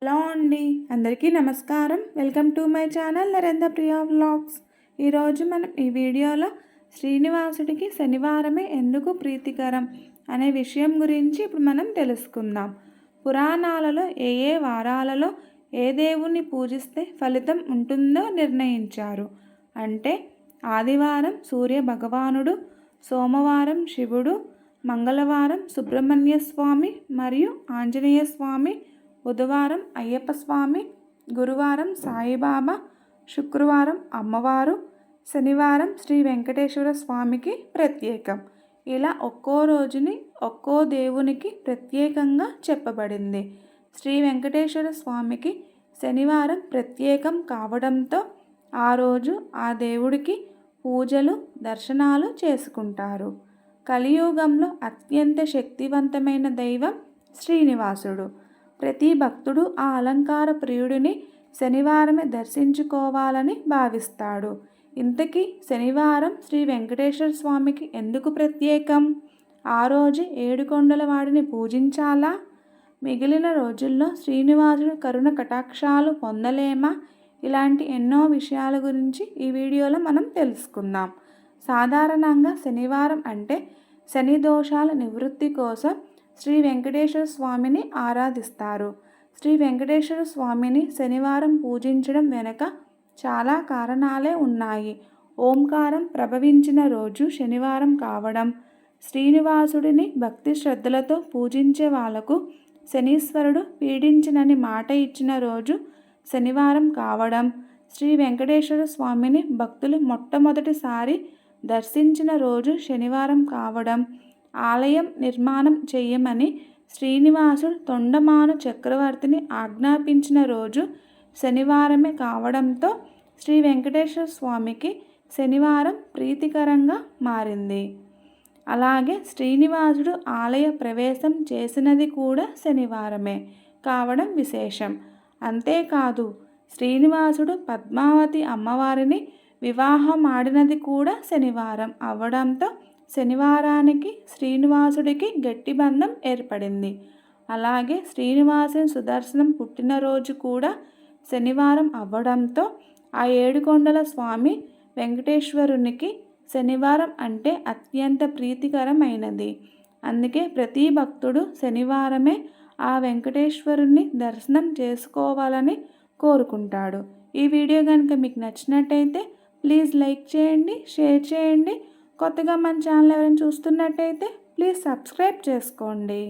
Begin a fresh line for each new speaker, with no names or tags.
Hello అండి, అందరికీ నమస్కారం. Welcome to my channel Narendra Priya vlogs. ఈరోజు మనం ఈ వీడియోలో శ్రీనివాసుడికి శనివారమే ఎందుకు ప్రీతికరం అనే విషయం గురించి ఇప్పుడు మనం తెలుసుకుందాం. పురాణాలలో ఏ ఏ వారాలలో ఏ దేవుణ్ణి పూజిస్తే ఫలితం ఉంటుందో నిర్ణయించారు. అంటే ఆదివారం సూర్య భగవానుడు, సోమవారం శివుడు, మంగళవారం సుబ్రహ్మణ్య స్వామి మరియు ఆంజనేయ స్వామి, బుధవారం అయ్యప్ప స్వామి, గురువారం సాయిబాబా, శుక్రవారం అమ్మవారు, శనివారం శ్రీ వెంకటేశ్వర స్వామికి ప్రత్యేకం. ఇలా ఒక్కో రోజుని ఒక్కో దేవునికి ప్రత్యేకంగా చెప్పబడింది. శ్రీ వెంకటేశ్వర స్వామికి శనివారం ప్రత్యేకం కావడంతో ఆ రోజు ఆ దేవుడికి పూజలు దర్శనాలు చేసుకుంటారు. కలియుగంలో అత్యంత శక్తివంతమైన దైవం శ్రీనివాసుడు. ప్రతి భక్తుడు ఆ అలంకార ప్రియుడిని శనివారమే దర్శించుకోవాలని భావిస్తాడు. ఇంతకీ శనివారం శ్రీ వెంకటేశ్వర స్వామికి ఎందుకు ప్రత్యేకం? ఆ రోజు ఏడుకొండల వాడిని పూజించాలా? మిగిలిన రోజుల్లో శ్రీనివాసుడి కరుణ కటాక్షాలు పొందలేమా? ఇలాంటి ఎన్నో విషయాల గురించి ఈ వీడియోలో మనం తెలుసుకుందాం. సాధారణంగా శనివారం అంటే శని దోషాల నివృత్తి కోసం శ్రీ వెంకటేశ్వర స్వామిని ఆరాధిస్తారు. శ్రీ వెంకటేశ్వర స్వామిని శనివారం పూజించడం వెనుక చాలా కారణాలే ఉన్నాయి. ఓంకారం ప్రభవించిన రోజు శనివారం కావడం, శ్రీనివాసుడిని భక్తి శ్రద్ధలతో పూజించే వాళ్లకు శనీశ్వరుడు పీడించినని మాట ఇచ్చిన రోజు శనివారం కావడం, శ్రీ వెంకటేశ్వర స్వామిని భక్తులు మొట్టమొదటిసారి దర్శించిన రోజు శనివారం కావడం, ఆలయం నిర్మాణం చేయమని శ్రీనివాసుడు తొండమాను చక్రవర్తిని ఆజ్ఞాపించిన రోజు శనివారమే కావడంతో శ్రీ వెంకటేశ్వర స్వామికి శనివారం ప్రీతికరంగా మారింది. అలాగే శ్రీనివాసుడు ఆలయ ప్రవేశం చేసినది కూడా శనివారమే కావడం విశేషం. అంతేకాదు శ్రీనివాసుడు పద్మావతి అమ్మవారిని వివాహం ఆడినది కూడా శనివారం అవ్వడంతో శనివారానికి శ్రీనివాసుడికి గట్టి బంధం ఏర్పడింది. అలాగే శ్రీనివాసుని సుదర్శనం పుట్టినరోజు కూడా శనివారం అవ్వడంతో ఆ ఏడుకొండల స్వామి వెంకటేశ్వరునికి శనివారం అంటే అత్యంత ప్రీతికరమైనది. అందుకే ప్రతి భక్తుడు శనివారమే ఆ వెంకటేశ్వరుని దర్శనం చేసుకోవాలని కోరుకుంటాడు. ఈ వీడియో కనుక మీకు నచ్చినట్టయితే ప్లీజ్ లైక్ చేయండి, షేర్ చేయండి. కొత్తగా మన ఛానల్ ఎవరైనా చూస్తున్నట్టయితే ప్లీజ్ సబ్స్క్రైబ్ చేసుకోండి.